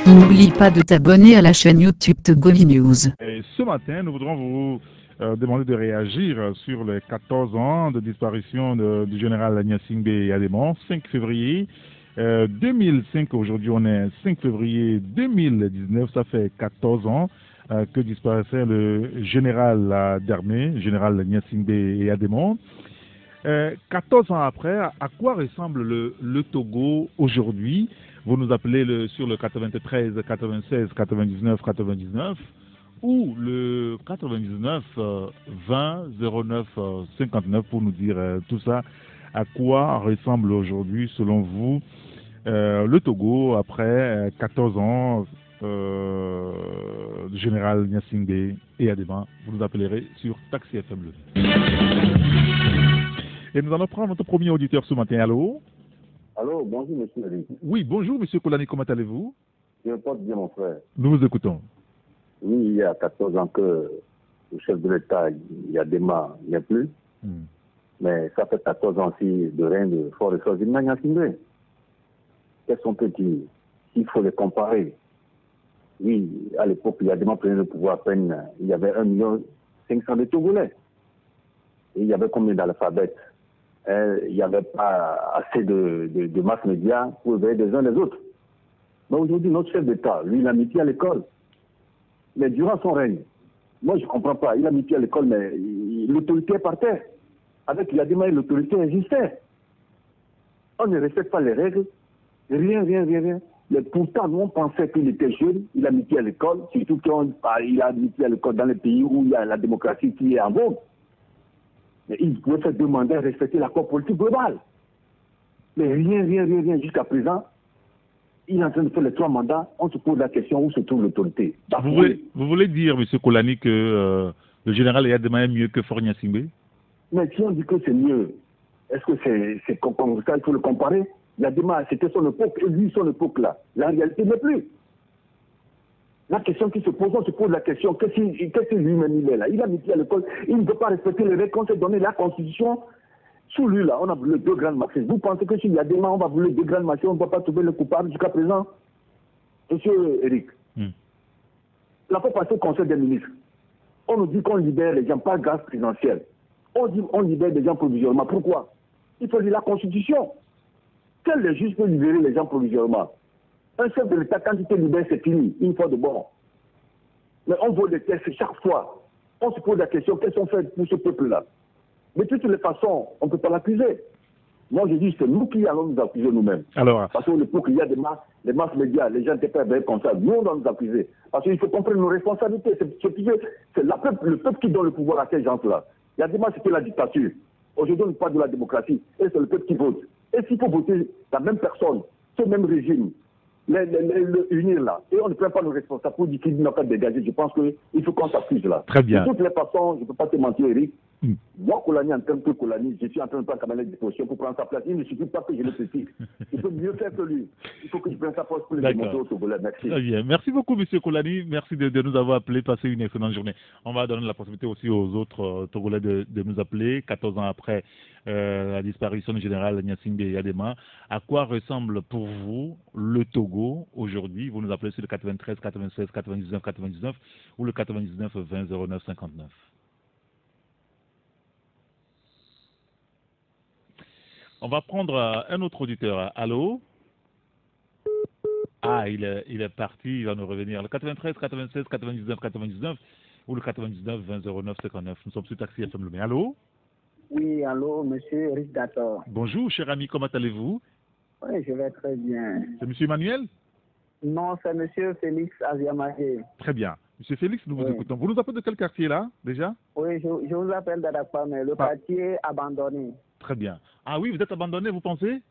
N'oublie pas de t'abonner à la chaîne YouTube Togovi News. Et ce matin, nous voudrons vous demander de réagir sur les 14 ans de disparition du général Gnassingbé Yadémon, 5 février 2005. Aujourd'hui, on est 5 février 2019. Ça fait 14 ans que disparaissait le général d'armée, général Gnassingbé Yadémon. 14 ans après, à quoi ressemble le Togo aujourd'hui? Vous nous appelez sur le 93, 96, 99, 99 ou le 99, 20, 09, 59 pour nous dire tout ça. À quoi ressemble aujourd'hui, selon vous, le Togo après 14 ans du général Gnassingbé Yadémon? Vous nous appellerez sur Taxi FM Bleu. Et nous allons prendre notre premier auditeur ce matin. Allô? Allô, bonjour monsieur Eric. Oui, bonjour monsieur Kolani, comment allez-vous? Je me porte bien mon frère. Nous vous écoutons. Oui, il y a 14 ans que le chef de l'État, Yadémon, n'y est plus. Mais ça fait 14 ans aussi de règne de Fort Gnassingbé Gnassingbé. Qu'est-ce qu'on peut dire? Il faut les comparer. Oui, à l'époque, Yadémon prenait le pouvoir à peine, il y avait 1,5 million de Togolais. Et il y avait combien d'alphabets? Il n'y avait pas assez de mass médias pour éveiller les uns les autres. Mais aujourd'hui, notre chef d'État, lui, il a mis pied à l'école. Mais durant son règne, moi je ne comprends pas, il a mis pied à l'école, mais l'autorité est par terre. Avec Yadémon, l'autorité existait. On ne respecte pas les règles, rien. Mais pourtant, nous on pensait qu'il était jeune, il a mis pied à l'école, surtout qu'il a mis pied à l'école dans les pays où il y a la démocratie qui est en vogue. Mais il pouvait faire demander à respecter l'accord politique global. Mais rien jusqu'à présent. Il est en train de faire les 3 mandats. On se pose la question où se trouve l'autorité. Vous voulez dire, M. Kolani, que le général Yadémon est mieux que Fort Gnassingbé? Mais si on dit que c'est mieux, est-ce que c'est comme ça, il faut le comparer? Yadémon, c'était son époque, et lui, son époque là. La réalité n'est plus. La question qui se pose, on se pose la question, qu'est-ce que lui-même il est là? Il a mis pied à l'école, il ne veut pas respecter les règles qu'on s'est donné, la Constitution. Sous lui là, on a voulu 2 grandes machines. Vous pensez que s'il y a des mains, on va voulu 2 grandes machines, on ne va pas trouver le coupable jusqu'à présent? Monsieur Eric, la fois passée au Conseil des ministres, on nous dit qu'on libère les gens par grâce présidentielle. On dit on libère des gens provisoirement. Pourquoi? Il faut lire la Constitution. Quel les juges peut libérer les gens provisoirement? Un chef de l'État, quand il te libère, c'est fini, une fois de bon. Mais on voit les tests chaque fois. On se pose la question, qu'est-ce qu'on fait pour ce peuple-là? Mais de toutes les façons, on ne peut pas l'accuser. Moi, je dis, c'est nous qui allons nous accuser nous-mêmes. Parce qu'à l'époque, il y a les masses médias, les gens n'étaient pas bien comme ça. Nous, on doit nous accuser. Parce qu'il faut comprendre nos responsabilités. C'est le peuple qui donne le pouvoir à ces gens-là. Il y a des masses, c'était la dictature. Aujourd'hui, on ne parle pas de la démocratie. Et c'est le peuple qui vote. Et s'il faut voter la même personne, ce même régime, le unir là, et on ne prend pas nos responsables pour dire qu'il n'a pas dégagé. Je pense qu'il faut qu'on s'accuse là. Très bien. De toutes les façons, je ne peux pas te mentir, Eric. Moi, Kolani, en tant que Kolani, je suis en train de prendre quand même les dispositions pour prendre sa place. Il ne suffit pas que je le critique. Il peut mieux faire que lui. Il faut que je prenne sa place pour le démontrer au Togolais. Merci. Très bien. Merci beaucoup, M. Kolani. Merci de nous avoir appelés. Passez une excellente journée. On va donner la possibilité aussi aux autres Togolais de nous appeler 14 ans après la disparition du général Gnassingbé Yadémon. À quoi ressemble pour vous le Togo aujourd'hui? Vous nous appelez sur le 93, 96, 99, 99 ou le 99 20 09 59. On va prendre un autre auditeur. Allô? Ah, il est parti, il va nous revenir. Le 93, 96, 99, 99 ou le 99 20 09 59. Nous sommes sur Taxi FM Lomé. Allô? Oui, allô, monsieur Eric Dator. Bonjour, cher ami, comment allez-vous? Oui, je vais très bien. C'est monsieur Emmanuel? Non, c'est monsieur Félix Aziamagé. Très bien. Monsieur Félix, nous vous écoutons. Vous nous appelez de quel quartier là, déjà? Oui, je vous appelle d'Adakpa, mais le quartier abandonné. Très bien. Ah oui, vous êtes abandonné, vous pensez?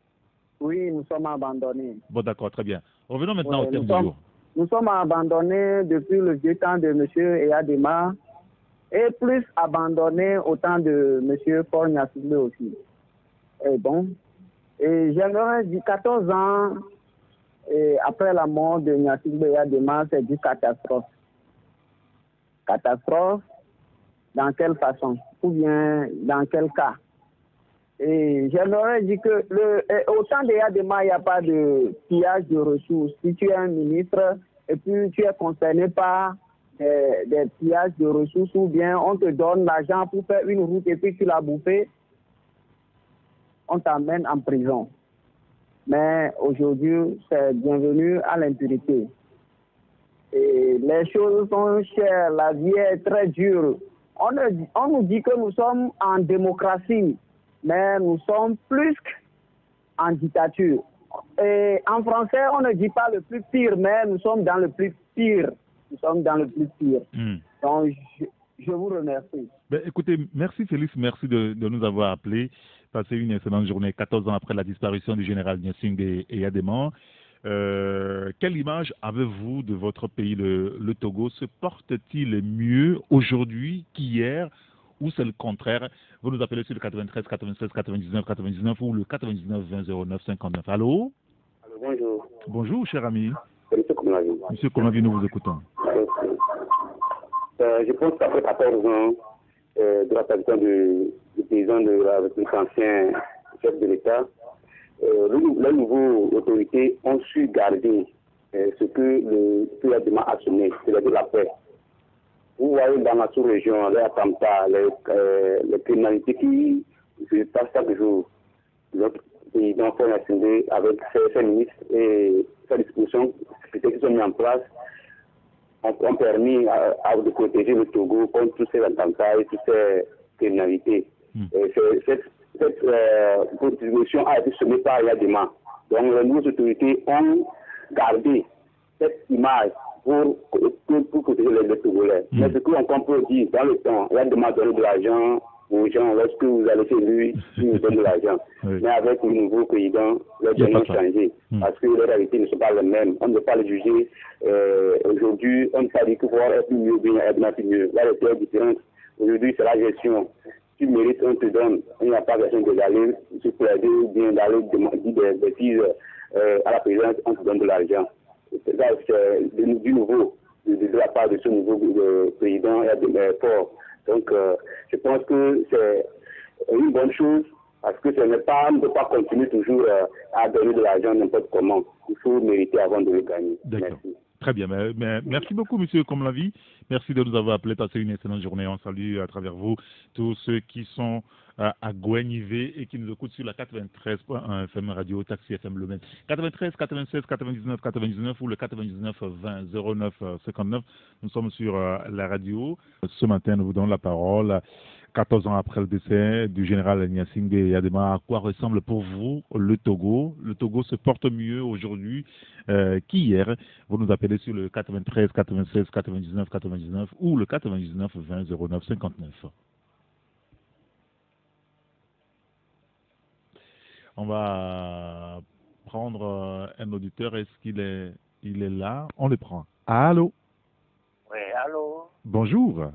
Oui, nous sommes abandonnés. Bon, d'accord, très bien. Revenons maintenant au thème du jour. Nous sommes abandonnés depuis le vieux temps de M. Yadémon et plus abandonnés au temps de M. Fort Gnassingbé aussi. Et bon, et j'aimerais dire 14 ans, Et après la mort de Gnassingbé Eyadema, c'est du catastrophe. Catastrophe, dans quelle façon? Ou bien dans quel cas? Et j'aimerais dire que au temps d'Eyadema, il n'y a pas de pillage de ressources. Si tu es un ministre et puis tu es concerné par des pillages de ressources ou bien on te donne l'argent pour faire une route et puis tu l'as bouffé, on t'amène en prison. Mais aujourd'hui, c'est bienvenu à l'impunité. Et les choses sont chères, la vie est très dure. On nous dit que nous sommes en démocratie, mais nous sommes plus qu'en dictature. Et en français, on ne dit pas le plus pire, mais nous sommes dans le plus pire. Nous sommes dans le plus pire. Donc, je vous remercie. Ben, écoutez, merci Félix, merci de nous avoir appelés. Passez une excellente journée, 14 ans après la disparition du général Gnassingbé Eyadema. Quelle image avez-vous de votre pays, le Togo? Se porte-t-il mieux aujourd'hui qu'hier ou c'est le contraire? Vous nous appelez sur le 93 96 99 99 ou le 99 20 09 59. Allô? Alors, bonjour. Bonjour, cher ami. Monsieur Koumlavi. Monsieur Koumlavi, nous vous écoutons. Je pense qu'après 14 ans de la tradition du paysan de la République ancien chef de l'État, les nouvelles autorités ont su garder ce que le Eyadema a sonné, c'est-à-dire la paix. Vous voyez dans la sous-région, les attentats, les criminalités qui se passent chaque jour. Notre président Faure Gnassingbé, avec ses ministres et ses dispositions qui sont mises en place, ont permis de protéger le Togo contre tous ces attentats et toutes ces criminalités. Cette contribution a été semée par Eyadema. Donc les nouvelles autorités ont gardé cette image pour protéger les Togolais. Mais ce qu'on peut dire dans le temps, Eyadema donne de l'argent aux gens lorsque vous allez chez lui, il nous donne de l'argent. Mais avec le nouveau président, les gens ont changé. Parce que les réalités ne sont pas les mêmes. On ne peut pas les juger. Aujourd'hui, on ne peut pas dire que pouvoir est plus mieux ou bien Eyadema plus mieux. La réalité est différente. Aujourd'hui, c'est la gestion. Tu mérites, on te donne. Il n'y a pas besoin d'aller se plaider ou bien d'aller dire des bêtises à la présidence, on te donne de l'argent. C'est du nouveau, de la part de ce nouveau président Faure. Donc, je pense que c'est une bonne chose parce que on ne peut pas continuer toujours à donner de l'argent n'importe comment. Il faut mériter avant de le gagner. Merci. Très bien. Merci beaucoup, monsieur Koumlavi. Merci de nous avoir appelé. Passez une excellente journée. On salue à travers vous tous ceux qui sont à Gouin-Ivé et qui nous écoutent sur la 93.1 FM Radio Taxi FM Le Maine. 93 96 99 99 ou le 99 20 09 59. Nous sommes sur la radio. Ce matin, nous vous donnons la parole. 14 ans après le décès du général Gnassingbé Eyadema, à quoi ressemble pour vous le Togo? Le Togo se porte mieux aujourd'hui qu'hier. Vous nous appelez sur le 93 96 99 99 ou le 99 20 09 59. On va prendre un auditeur. Est-ce qu'il est là? On le prend. Allô? Oui, allô? Bonjour.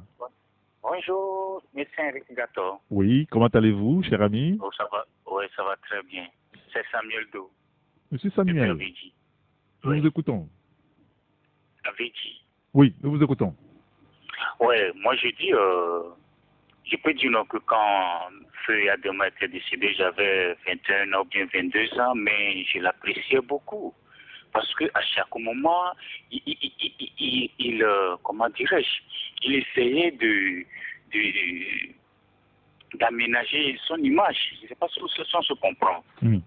Bonjour, médecin Eric Gato. Oui, comment allez-vous, cher ami? Oh, ça va. Oui, ça va très bien. C'est Samuel Do. Monsieur Samuel, nous vous écoutons. Avicii. Oui, nous vous écoutons. Oui, moi je dis, je peux dire non, que quand Feu Eyadema était décédé, j'avais 21 ans ou bien 22 ans, mais je l'appréciais beaucoup. Parce qu'à chaque moment, il comment dirais-je, il essayait d'aménager son image. Je ne sais pas si on se comprend.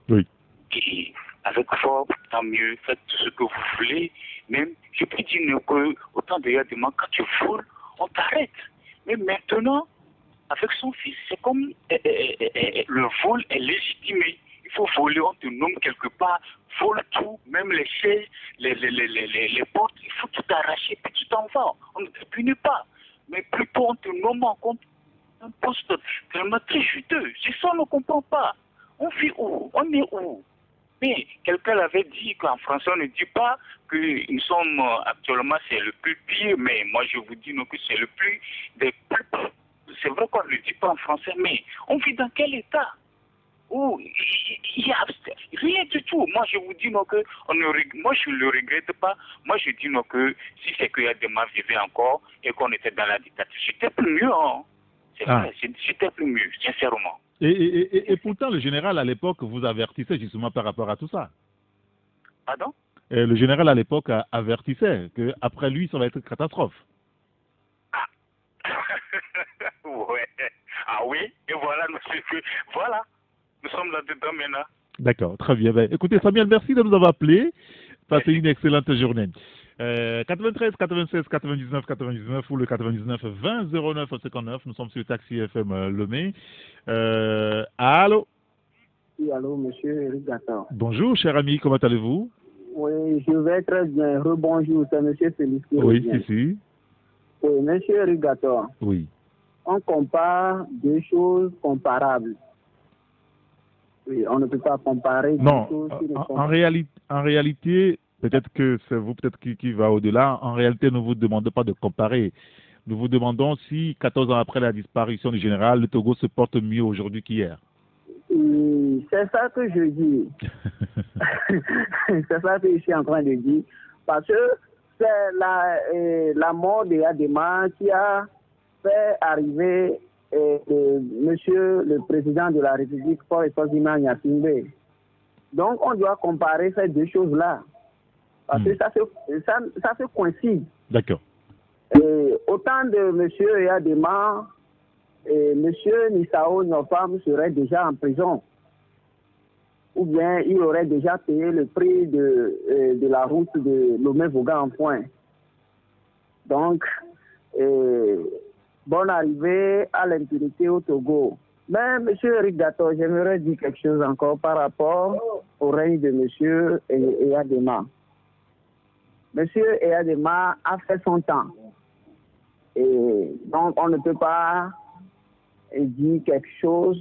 Oui. Et avec Faure, tant mieux, faites tout ce que vous voulez. Même, je peux dire que autant d'Eyadema, quand tu voles, on t'arrête. Mais maintenant, avec son fils, c'est comme le vol est légitimé. Il faut voler, on te nomme quelque part, vole tout, même les chaises, les portes, il faut tout arracher, puis tu t'en vas. On ne te punit pas. Mais plutôt on te nomme en compte un poste vraiment très juteux. C'est ça, on ne comprend pas. On vit où? On est où? Mais quelqu'un l'avait dit qu'en français, on ne dit pas que nous sommes actuellement, c'est le plus pire, mais moi je vous dis non, que c'est le plus des plus. C'est vrai qu'on ne le dit pas en français, mais on vit dans quel état? où il y a rien du tout. Moi, je vous dis non, que moi, je ne le regrette pas. Moi, je dis non, que si c'est qu'il y a des gens vivaient encore et qu'on était dans la dictature, c'était plus mieux. Hein. C'est vrai, c'était plus mieux, sincèrement. Et pourtant, le général, à l'époque, vous avertissait justement par rapport à tout ça. Pardon? Le général, à l'époque, avertissait qu'après lui, ça va être une catastrophe. Ah. Ouais. Ah oui, et voilà, voilà, nous sommes là-dedans maintenant. D'accord, très bien. Ben, écoutez, Samuel, merci de nous avoir appelés. Passez une excellente journée. 93 96 99 99 ou le 99 20 09 59. Nous sommes sur Taxi FM Lomé. Allô? Oui, allô, monsieur Eric Gatton. Bonjour, cher ami, comment allez-vous? Oui, je vais très bien. Rebonjour, c'est monsieur Félix. Oui, si. Oui, monsieur Eric Gatton. Oui. On compare deux choses comparables. Oui, on ne peut pas comparer deux choses qui ne sont en réalité, peut-être que c'est vous peut-être qui va au-delà. En réalité, nous ne vous demandons pas de comparer. Nous vous demandons si, 14 ans après la disparition du général, le Togo se porte mieux aujourd'hui qu'hier. C'est ça que je dis. C'est ça que je suis en train de dire. Parce que c'est la mort de Yadema qui a fait arriver monsieur le président de la République, Paul Esposima Gnassingbé. Donc, on doit comparer ces deux choses-là. Parce que ça se coïncide. D'accord. Autant de monsieur Yadema, monsieur Nissao Nofam serait déjà en prison. Ou bien il aurait déjà payé le prix de la route de Lomé-Voga en point. Donc, bonne arrivée à l'impunité au Togo. Mais, M. Eric Gatton, j'aimerais dire quelque chose encore par rapport au règne de M. Eyadema. M. Eyadema a fait son temps. Et donc, on ne peut pas dire quelque chose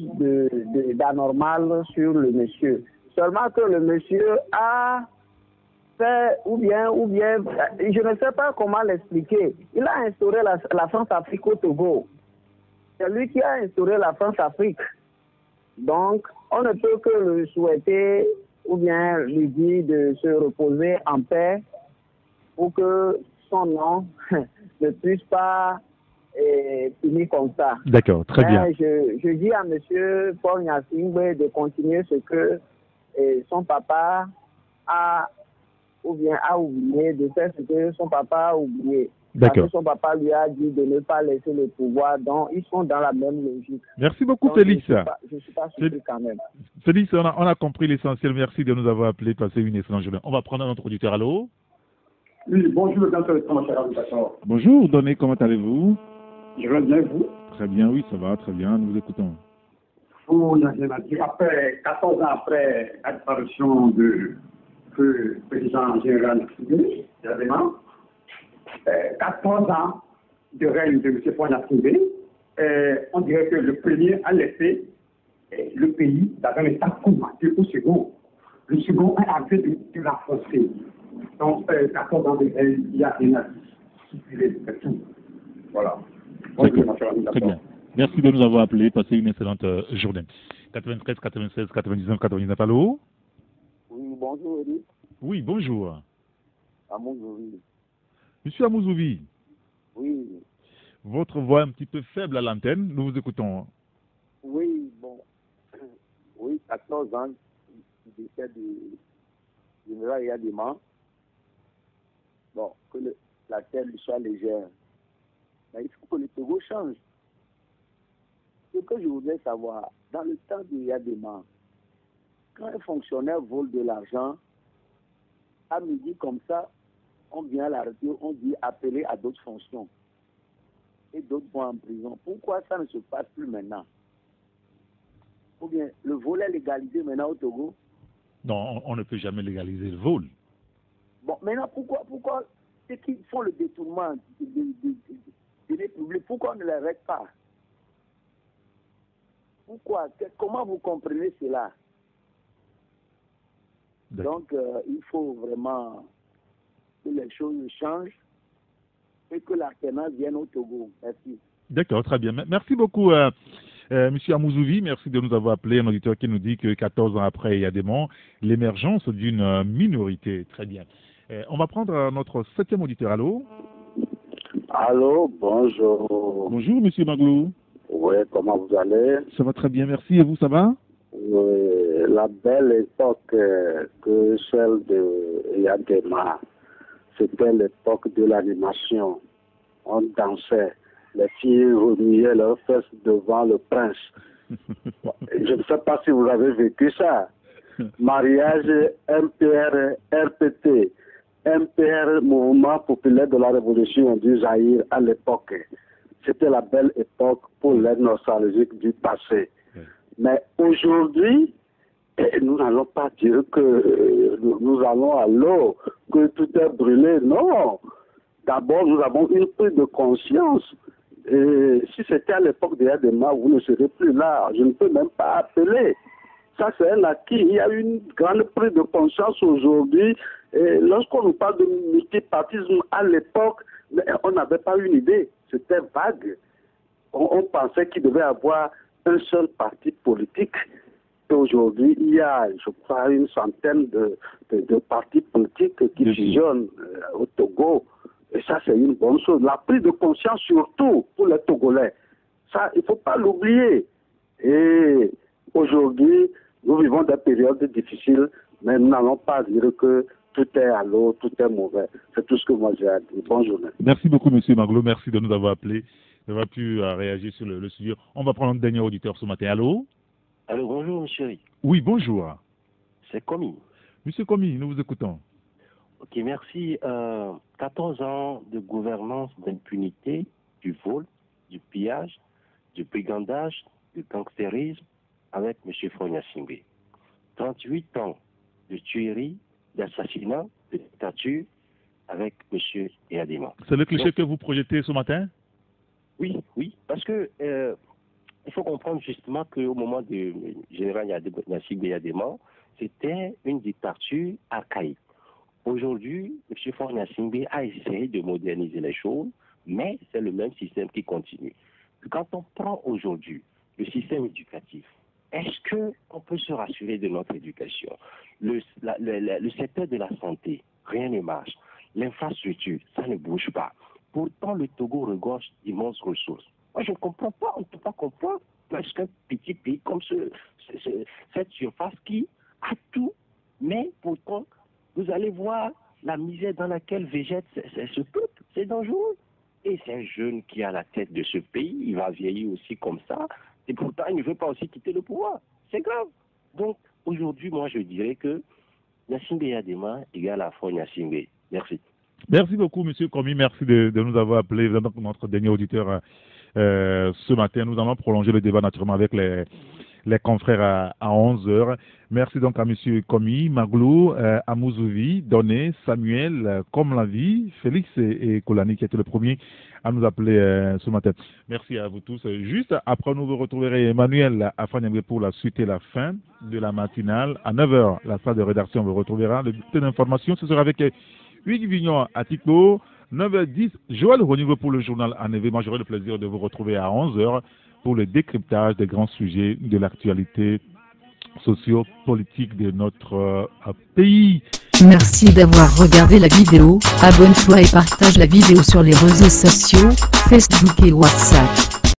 d'anormal sur le monsieur. Seulement que le monsieur a fait, ou bien, je ne sais pas comment l'expliquer. Il a instauré la France-Afrique au Togo. C'est lui qui a instauré la France-Afrique. Donc, on ne peut que le souhaiter, ou bien lui dire de se reposer en paix pour que son nom ne puisse pas finir comme ça. D'accord, très bien. Je dis à M. Paul Gnassingbé de continuer ce que son papa a oublié, de faire ce que son papa a oublié. Parce que son papa lui a dit de ne pas laisser le pouvoir, donc ils sont dans la même logique. Merci beaucoup, donc, Félix. Je ne suis pas surpris quand même. Félix, on a compris l'essentiel. Merci de nous avoir appelés. Passez une excellente journée. On va prendre notre auditeur. Allô? Oui, bonjour, comment allez-vous? Bonjour, Donné, comment allez-vous? Je vais bien, vous? Très bien, oui, ça va, très bien. Nous vous écoutons. Il n'y a rien à dire. Après, 14 ans après la disparition du président général Gnassingbé, 14 ans de règne de M. Paul Gnassingbé, on dirait que le premier a laissé le pays dans un état combattu au second. Le second est en train de la forcer. Donc, 14 ans de règne, il n'y a rien à dire. C'est tout. Voilà. Très bien. Merci de nous avoir appelés. Passez une excellente journée. 93, 96, 99, 99. Allô? Oui, bonjour, Eric. Oui, bonjour. Amouzouvi. Monsieur Amouzouvi. Oui. Votre voix est un petit peu faible à l'antenne. Nous vous écoutons. Oui, bon. Oui, 14 ans du décès du général Yadema. Bon, que la terre lui soit légère. Mais il faut que le Togo change. Ce que je voudrais savoir, dans le temps de Yadema, quand un fonctionnaire vole de l'argent, à midi comme ça, on vient à la radio, on dit appeler à d'autres fonctions. Et d'autres vont en prison. Pourquoi ça ne se passe plus maintenant? Ou bien le vol est légalisé maintenant au Togo? Non, on ne peut jamais légaliser le vol. Bon, maintenant, pourquoi ceux qui font le détournement de publics, pourquoi on ne les règle pas? Pourquoi? Comment vous comprenez cela? Donc, il faut vraiment que les choses changent et que l'alternance vienne au Togo. Merci. D'accord, très bien. Merci beaucoup, Monsieur Amouzouvi, merci de nous avoir appelé. Un auditeur qui nous dit que 14 ans après Yadémon, l'émergence d'une minorité. Très bien. On va prendre notre 7e auditeur. Allô? Allô, bonjour. Bonjour, monsieur Maglou. Oui, comment vous allez? Ça va très bien, merci. Et vous, ça va? Oui, la belle époque que celle de Yadéma, c'était l'époque de l'animation. On dansait. Les filles remuaient leurs fesses devant le prince. Je ne sais pas si vous avez vécu ça. Mariage MPR, RPT, MPR, Mouvement populaire de la Révolution du Zaïre à l'époque. C'était la belle époque pour les nostalgiques du passé. Mais aujourd'hui, nous n'allons pas dire que nous allons à l'eau, que tout est brûlé. Non. D'abord, nous avons une prise de conscience. Et si c'était à l'époque de Yadéma, vous ne serez plus là. Je ne peux même pas appeler. Ça, c'est un acquis. Il y a une grande prise de conscience aujourd'hui. Et lorsqu'on nous parle de multipartisme à l'époque, on n'avait pas une idée. C'était vague. On pensait qu'il devait y avoir un seul parti politique. Et aujourd'hui, il y a, je crois, une centaine de partis politiques qui fusionnent au Togo. Et ça, c'est une bonne chose. La prise de conscience, surtout pour les Togolais. Ça, il ne faut pas l'oublier. Et aujourd'hui, nous vivons des périodes difficiles, mais nous n'allons pas dire que tout est à l'eau, tout est mauvais. C'est tout ce que moi j'ai à dire. Bonne journée. Merci beaucoup, monsieur Maglo. Merci de nous avoir appelés, d'avoir pu réagir sur le sujet. On va prendre un dernier auditeur ce matin. Allô? Allô, bonjour, monsieur. Oui, bonjour. C'est Komi. Monsieur Komi, nous vous écoutons. Ok, merci. 14 ans de gouvernance d'impunité, du vol, du pillage, du brigandage, du gangstérisme avec M. Fogna Singbe. 38 ans de tuerie, d'assassinat, de dictature avec M. Yadéma. C'est le cliché que vous projetez ce matin? Oui, oui, parce que il faut comprendre justement qu'au moment du général Yadéma, c'était une dictature archaïque. Aujourd'hui, M. Fogna Singbe a essayé de moderniser les choses, mais c'est le même système qui continue. Quand on prend aujourd'hui le système éducatif, est-ce qu'on peut se rassurer de notre éducation? Le secteur de la santé, rien ne marche. L'infrastructure, ça ne bouge pas. Pourtant, le Togo regorge d'immenses ressources. Moi, je ne comprends pas, on ne peut pas comprendre parce qu'un petit pays comme cette surface qui a tout, mais pourtant, vous allez voir la misère dans laquelle végète ce peuple. C'est dangereux. Et c'est un jeune qui est à la tête de ce pays, il va vieillir aussi comme ça, et pourtant il ne veut pas aussi quitter le pouvoir. C'est grave. Donc aujourd'hui, moi je dirais que Gnassingbé Yadéma égale à Fogna Singbe. Merci. Merci beaucoup, monsieur Komi. Merci de nous avoir appelé. Vous êtes notre dernier auditeur ce matin. Nous allons prolonger le débat naturellement avec les confrères à 11h. Merci donc à monsieur Komi, Maglou, Amouzouvi, Doné, Samuel, Comme la vie, Félix et Kolani qui étaient le premier à nous appeler ce matin. Merci à vous tous. Juste après, nous vous retrouverez Emmanuel Afanyambe pour la suite et la fin de la matinale. À 9h, la salle de rédaction vous retrouvera. Le bulletin d'information, ce sera avec Hugues Vignon à Tico. 9h10, Joël Ronigo pour le journal ANV. Moi, j'aurai le plaisir de vous retrouver à 11h pour le décryptage des grands sujets de l'actualité socio-politique de notre pays. Merci d'avoir regardé la vidéo. Abonne-toi et partage la vidéo sur les réseaux sociaux, Facebook et WhatsApp.